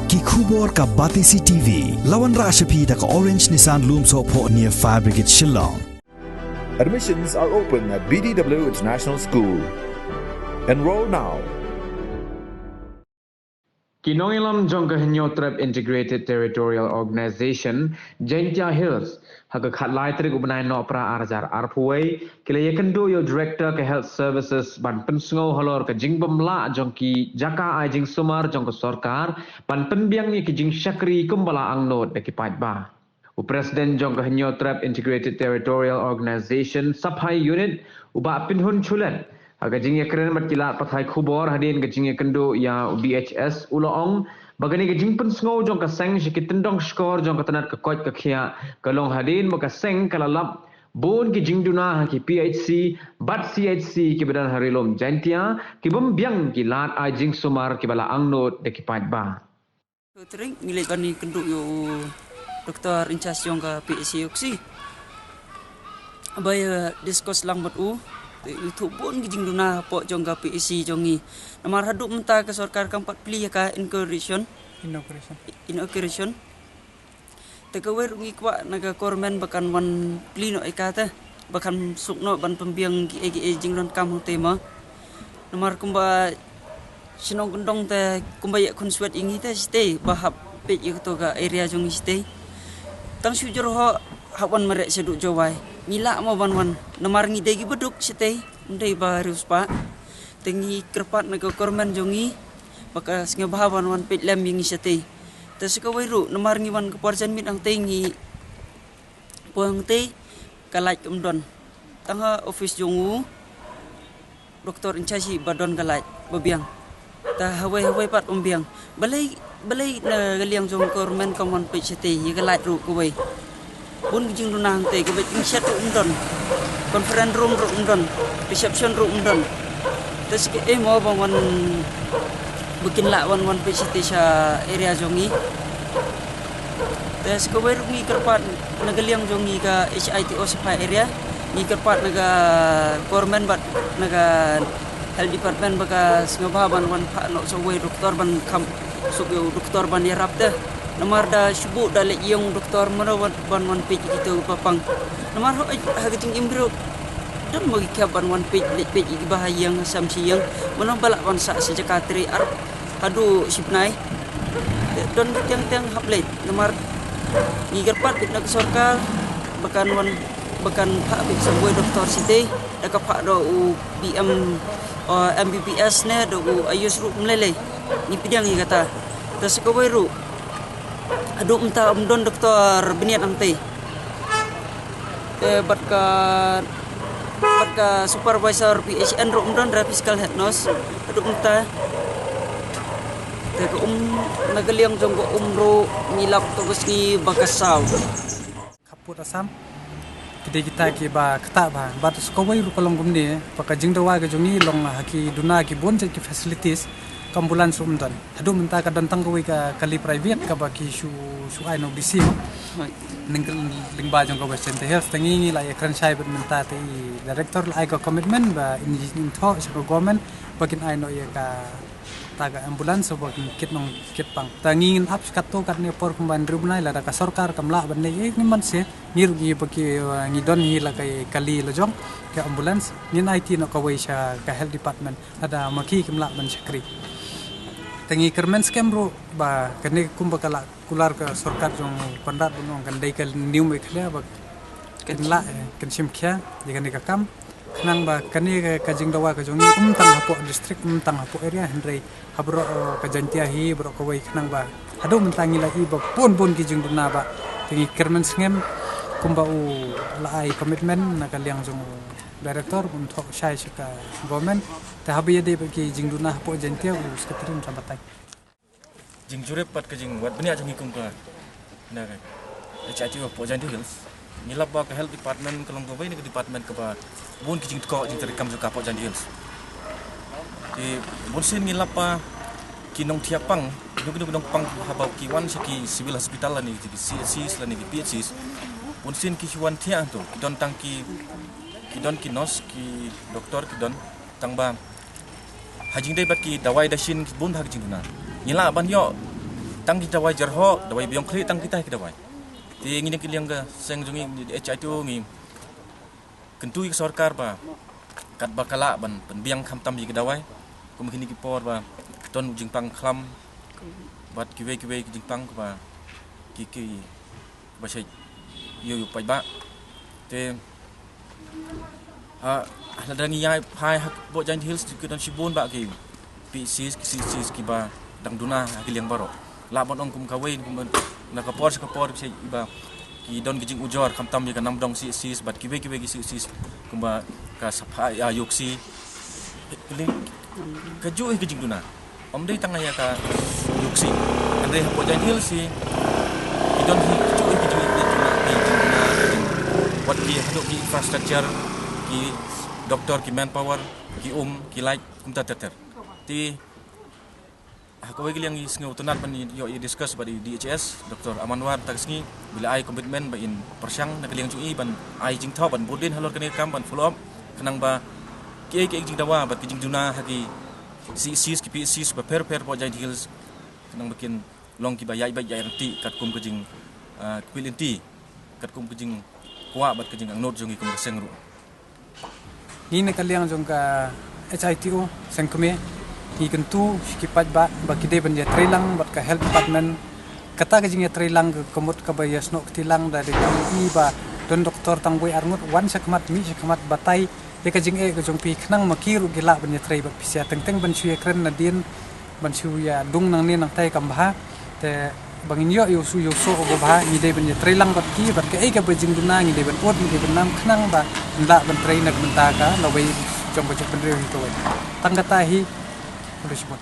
Ki khubor ka Batisi TV. Lawan Rashapi da ka Orange Nissan Lumso po near Fire Brigade Shillong. Admissions are open at BDW International School. Enroll now. Kinongilam jong kahinyo trap Integrated Territorial Organization Jaintia Hills haga khatlai trik ubnai no pra arjar arpuai kila yakendo yo director ke health services ban pensngo holor ke jingbam la jong ki jaka ai jing sumar jong ke sarkar ban penbiang ni ke jing syakri kumbala angnot de ki pait ba Presiden jong kahinyo trap Integrated Territorial Organization Saphai Unit uba pinhun chulet Aga jingya keren matkilat pathai khubor hadin ke jingya kendo ya DHS uloong bagani ke jing pensngo jong ka seng shikitendong skor jong ka tanat ka koit ka khia kalong hadin maka seng kalalap bon ki jingduna ki PHC bat CHC ki badan harilom jantia ki bombyang ki lat ai jing sumar ki bala angnot de ki pat ba Tering milik bani kendo yo Dr. Incas jong ka PHC yoksi abaya diskus lang bat YouTube pun gijing duna po jong ka PEC jongi namar haduk menta ke sarkar kampat pilih ka inauguration tegawer ngi kwa naga kormen bakan wan plino ikata bakan sukno ban pembiang gi jingron kam tema namar kumba sinong gendong te kumba ya kun swet ingi te stay bahap pe to ga area jongi stay tang sujur ho hawan merek seduk jawai ngila mo banwan namar ngidegi beduk sitay undai barus pa tengi kerpat naga korman jongi baka singa bahawan wan pet lam yung sitay tas ka wairu namar ngiwan keparjan mit ang tengi puang te kalait umdon tanga office jongu Dr. Incasi badon kalait babiang ta hawai pat umbiang balai na galiang jong korman kaman pet sitay yi kalait ru kuwai bun gijing dunang te ke beting chat umdon conference room umdon reception room umdon tes ke mo bangun bikin la wan PCT sa area jongi tes ke wer ngi kerpat nagaliang jongi ka HITO sa area ngi kerpat naga kormen bat naga health department baka singababan wan pa no so we doktor ban kam so doktor ban yarap de namar da subu da le yung doktor marawan ban wan page gitu papang namar ho hagiting imbro dan magi kaban wan page le page bahayang samsi yang mana balak wan sa sejakatri ar adu sipnai don tiang haplet namar ngigerpat na sarkar bakan pak bit sebuah doktor site da ka pak do BM MBBS ne do ayus ru mlele ni pidang ni kata tas ko ru aduk menta umdon doktor beniat amte bat ka supervisor PHN ro umdon ra fiscal head nos aduk menta te ko nagaliang jong ko umro nilap to ni bakasaw kaput asam kita ki ba kata ba bat ko wai ru kolong gumni paka jingdawa ga jongi long haki duna ki bonje ki facilities ambulans umdan hadu menta ka dantang ko ka kali private ka baki su ai no bisi ning ba jong ko besen te health tangi la ekran sai bet menta te director la ko commitment ba in tho sa government bakin ai no ka taga ambulans so bakin kit pang tangingin apps katto karne por kumban rubnai la ka sarkar kamla ban ne ni man se nirgi baki ngidon hi la kai kali la jong ka ambulans ni IT no ka wai sa ka health department ada maki kamla ban sakri tangi kermen scam ro ba kene kumba kala kular ka sarkar jong kondat bunong kan dai kal new me khla ba kenla kan simkhya jigani ka kam nang ba kani ka jingdawa ka jongi tang hapo district tang hapo area hendrei habro ka jantia hi bro ko wai nang ba hado mentangi la i ba pon ki jingduna ba tangi kermen scam kumba u la ai commitment na kaliang jong director untuk saya suka government tahabi dia bagi jingduna hapo jantia u sekretariat sabatai jingjure pat ke jing wat benia jong ikum ka na ka chachi hapo jantia hills nilap ba ke health department kalong ko ni ke department ke ba bon ki jing ko jing terekam ka hapo jantia hills di bon sin nilap pa kinong tiapang dong pang habau ki wan saki civil hospital la ni ki CHC la ni ki PHC bon sin ki wan tia to ki don tangki kidon kinos ki doktor kidon tangba hajing dai bat ki dawai dasin bun hak jinguna nila ban yo tang kita wai jarho dawai biong kli tang kita kita wai ti ngini kiliang ga seng jungi HITO ngi kentui sarkar ba kat bakala ban biang kham tam yi dawai kum kini ki por ba ton jingpang khlam bat kiwe ki jingpang ba ki ba sei yu pai ba te ladangi yai pai hak bo Giant Hills ki don sibun ba ki PCs ki ba dang duna ki liang baro la bon ong kum kawain kum na kapor sei ba ki don gijing ujor kham tam ka nam dong si bat kiwe ki si kum ba ka sapa ya yuksi ka ju gijing duna om dei tang ya ka yuksi andre bo Giant Hills si ki don hi ju gijing duna wat ki hadok ki infrastructure ki doktor ki manpower ki ki light kum ta ter ti aku bagi yang isngo tunat ban yo discuss ba di DHS Dr. Amanwar taksngi bila ai komitmen ba in persyang nak liang cui ban ai jing thau ban bodin halor kene kam ban follow up kenang ba ki jing dawa ba ki jing juna haki CCs ki PCs ba per po Giant Hills kenang bikin long ki ba yai renti kat kum ke jing quilenti kat kum ke jing kwa bat ke jing ang not jong kum sengru ni nak liang jong ka HITO sengkeme ni kentu skipat ba kide ban ya trilang bat ka health department kata ka jing ya trilang ke komut ka bayas no tilang dari kami ba don doktor tanggoi arngut wan sakmat mi sakmat batai ya ka jing ka jong pi khnang makiru gila ban ya trai ba pisia teng ban suya kren na din ban suya dung nang ni nang tai kam ba te bangin yo so go ba ni de ban ya trilang bat ki bat ka ka bajing duna ni de ban pot ni de ban nam khnang ba nda ban trai nak benta ka lawai jong ba jong ban re to tang kata hi udah sebut